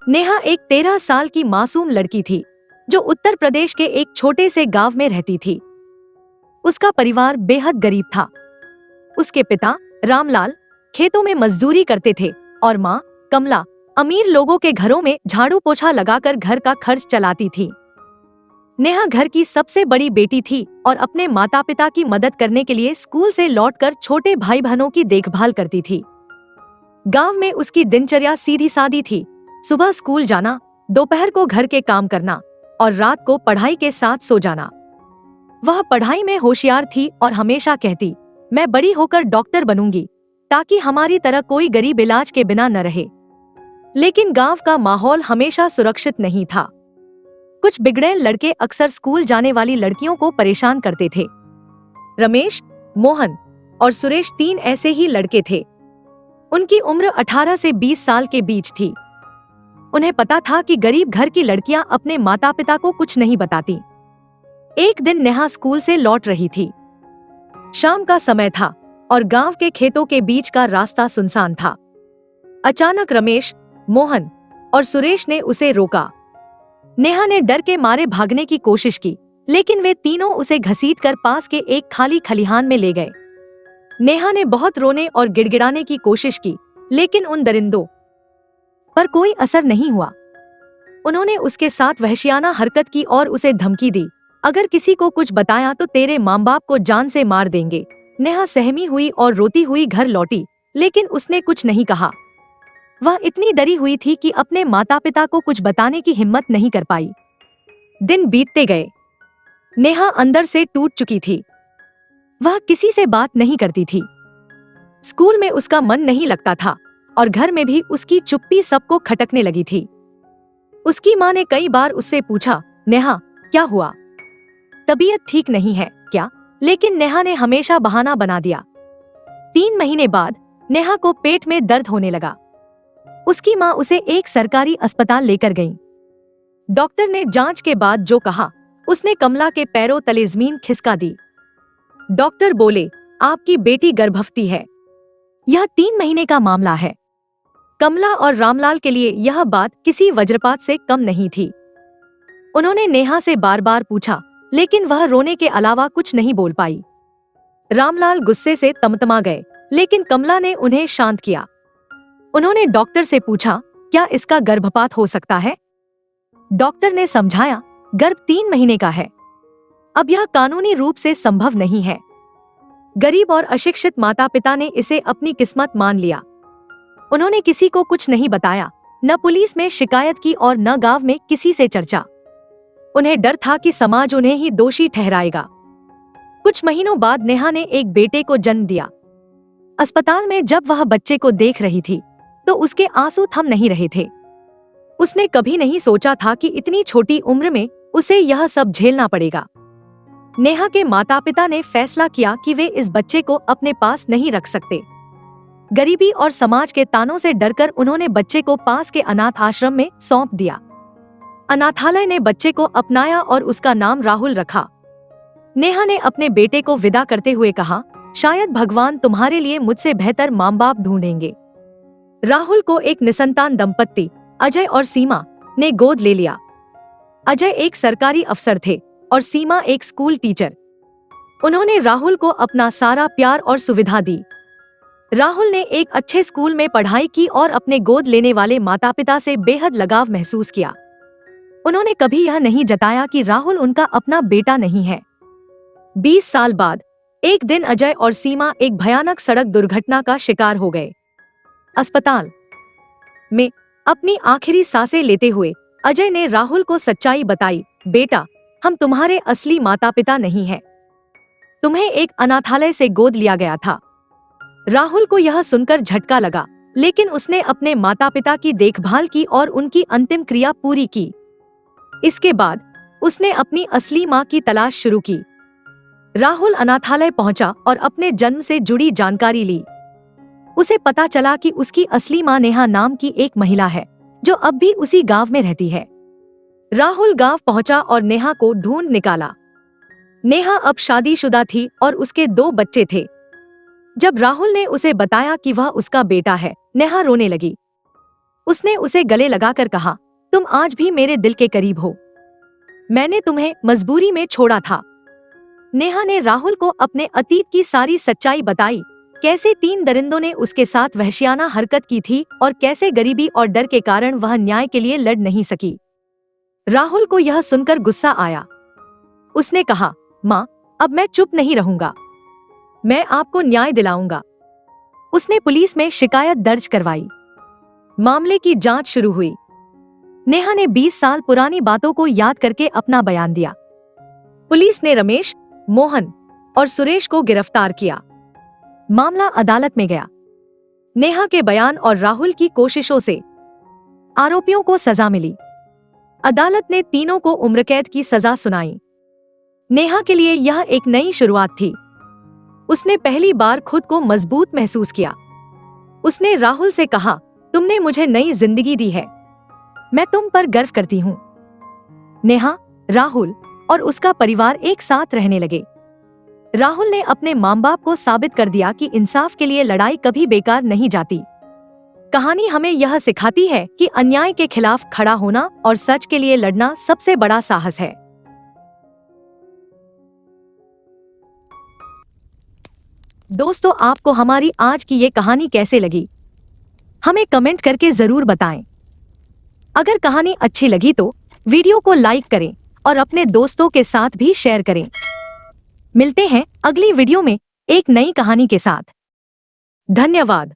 नेहा एक 13 साल की मासूम लड़की थी जो उत्तर प्रदेश के एक छोटे से गांव में रहती थी। उसका परिवार बेहद गरीब था। उसके पिता रामलाल खेतों में मजदूरी करते थे और माँ कमला अमीर लोगों के घरों में झाड़ू पोछा लगाकर घर का खर्च चलाती थी। नेहा घर की सबसे बड़ी बेटी थी और अपने माता पिता की मदद करने के लिए स्कूल से लौटकर छोटे भाई बहनों की देखभाल करती थी। गांव में उसकी दिनचर्या सीधी सादी थी। सुबह स्कूल जाना, दोपहर को घर के काम करना और रात को पढ़ाई के साथ सो जाना। वह पढ़ाई में होशियार थी और हमेशा कहती, मैं बड़ी होकर डॉक्टर बनूंगी ताकि हमारी तरह कोई गरीब इलाज के बिना न रहे। लेकिन गांव का माहौल हमेशा सुरक्षित नहीं था। कुछ बिगड़ैल लड़के अक्सर स्कूल जाने वाली लड़कियों को परेशान करते थे। रमेश, मोहन और सुरेश 3 ऐसे ही लड़के थे। उनकी उम्र 18 से 20 साल के बीच थी। उन्हें पता था कि गरीब घर की लड़कियां अपने माता पिता को कुछ नहीं बताती। एक दिन नेहा स्कूल से लौट रही थी। शाम का समय था और गांव के खेतों के बीच का रास्ता सुनसान था। अचानक रमेश, मोहन और सुरेश ने उसे रोका। नेहा ने डर के मारे भागने की कोशिश की, लेकिन वे तीनों उसे घसीटकर पास के एक खाली खलिहान में ले गए। नेहा ने बहुत रोने और गिड़गिड़ाने की कोशिश की, लेकिन उन दरिंदों पर कोई असर नहीं हुआ। उन्होंने उसके साथ वहशियाना हरकत की और उसे धमकी दी, अगर किसी को कुछ बताया तो तेरे माँ बाप को जान से मार देंगे। नेहा सहमी हुई और रोती हुई घर लौटी, लेकिन उसने कुछ नहीं कहा। वह इतनी डरी हुई थी कि अपने माता पिता को कुछ बताने की हिम्मत नहीं कर पाई। दिन बीतते गए। नेहा अंदर से टूट चुकी थी। वह किसी से बात नहीं करती थी। स्कूल में उसका मन नहीं लगता था और घर में भी उसकी चुप्पी सबको खटकने लगी थी। उसकी माँ ने कई बार उससे पूछा, नेहा क्या हुआ, तबीयत ठीक नहीं है क्या? लेकिन नेहा ने हमेशा बहाना बना दिया। 3 महीने बाद नेहा को पेट में दर्द होने लगा। उसकी माँ उसे एक सरकारी अस्पताल लेकर गई। डॉक्टर ने जांच के बाद जो कहा, उसने कमला के पैरों तले जमीन खिसका दी। डॉक्टर बोले, आपकी बेटी गर्भवती है। यह 3 महीने का मामला है। कमला और रामलाल के लिए यह बात किसी वज्रपात से कम नहीं थी। उन्होंने नेहा से बार बार पूछा, लेकिन वह रोने के अलावा कुछ नहीं बोल पाई। रामलाल गुस्से से तमतमा गए, लेकिन कमला ने उन्हें शांत किया। उन्होंने डॉक्टर से पूछा, क्या इसका गर्भपात हो सकता है? डॉक्टर ने समझाया, गर्भ 3 महीने का है। अब यह कानूनी रूप से संभव नहीं है। गरीब और अशिक्षित माता पिता ने इसे अपनी किस्मत मान लिया। उन्होंने किसी को कुछ नहीं बताया, न पुलिस में शिकायत की और न गांव में किसी से चर्चा। उन्हें डर था कि समाज उन्हें ही दोषी ठहराएगा। कुछ महीनों बाद नेहा ने एक बेटे को जन्म दिया। अस्पताल में जब वह बच्चे को देख रही थी तो उसके आंसू थम नहीं रहे थे। उसने कभी नहीं सोचा था कि इतनी छोटी उम्र में उसे यह सब झेलना पड़ेगा। नेहा के माता पिता ने फैसला किया कि वे इस बच्चे को अपने पास नहीं रख सकते। गरीबी और समाज के तानों से डरकर उन्होंने बच्चे को पास के अनाथ आश्रम में सौंप दिया। अनाथालय ने बच्चे को अपनाया और उसका नाम राहुल रखा। नेहा ने अपने बेटे को विदा करते हुए कहा, शायद भगवान तुम्हारे लिए मुझसे बेहतर माँ बाप ढूंढेंगे। राहुल को एक निसंतान दंपत्ति अजय और सीमा ने गोद ले लिया। अजय एक सरकारी अफसर थे और सीमा एक स्कूल टीचर। उन्होंने राहुल को अपना सारा प्यार और सुविधा दी। राहुल ने एक अच्छे स्कूल में पढ़ाई की और अपने गोद लेने वाले माता पिता से बेहद लगाव महसूस किया। उन्होंने कभी यह नहीं जताया कि राहुल उनका अपना बेटा नहीं है। 20 साल बाद एक दिन अजय और सीमा एक भयानक सड़क दुर्घटना का शिकार हो गए। अस्पताल में अपनी आखिरी सांसें लेते हुए अजय ने राहुल को सच्चाई बताई, बेटा, हम तुम्हारे असली माता पिता नहीं हैं। तुम्हें एक अनाथालय से गोद लिया गया था। राहुल को यह सुनकर झटका लगा, लेकिन उसने अपने माता पिता की देखभाल की और उनकी अंतिम क्रिया पूरी की। इसके बाद उसने अपनी असली माँ की तलाश शुरू की। राहुल अनाथालय पहुंचा और अपने जन्म से जुड़ी जानकारी ली। उसे पता चला कि उसकी असली माँ नेहा नाम की एक महिला है जो अब भी उसी गांव में रहती है। राहुल गांव पहुंचा और नेहा को ढूंढ निकाला। नेहा अब शादीशुदा थी और उसके 2 बच्चे थे। जब राहुल ने उसे बताया कि वह उसका बेटा है, नेहा रोने लगी। उसने उसे गले लगाकर कहा, तुम आज भी मेरे दिल के करीब हो। मैंने तुम्हें मजबूरी में छोड़ा था। नेहा ने राहुल को अपने अतीत की सारी सच्चाई बताई, कैसे 3 दरिंदों ने उसके साथ वहशियाना हरकत की थी और कैसे गरीबी और डर के कारण वह न्याय के लिए लड़ नहीं सकी। राहुल को यह सुनकर गुस्सा आया। उसने कहा, माँ, अब मैं चुप नहीं रहूंगा, मैं आपको न्याय दिलाऊंगा। उसने पुलिस में शिकायत दर्ज करवाई। मामले की जांच शुरू हुई। नेहा ने 20 साल पुरानी बातों को याद करके अपना बयान दिया। पुलिस ने रमेश, मोहन और सुरेश को गिरफ्तार किया। मामला अदालत में गया। नेहा के बयान और राहुल की कोशिशों से आरोपियों को सजा मिली। अदालत ने तीनों को उम्रकैद की सजा सुनाई। नेहा के लिए यह एक नई शुरुआत थी। उसने पहली बार खुद को मजबूत महसूस किया। उसने राहुल से कहा, तुमने मुझे नई जिंदगी दी है, मैं तुम पर गर्व करती हूँ। नेहा, राहुल और उसका परिवार एक साथ रहने लगे। राहुल ने अपने माँ बाप को साबित कर दिया कि इंसाफ के लिए लड़ाई कभी बेकार नहीं जाती। कहानी हमें यह सिखाती है कि अन्याय के खिलाफ खड़ा होना और सच के लिए लड़ना सबसे बड़ा साहस है। दोस्तों, आपको हमारी आज की ये कहानी कैसे लगी, हमें कमेंट करके जरूर बताएं। अगर कहानी अच्छी लगी तो वीडियो को लाइक करें और अपने दोस्तों के साथ भी शेयर करें। मिलते हैं अगली वीडियो में एक नई कहानी के साथ। धन्यवाद।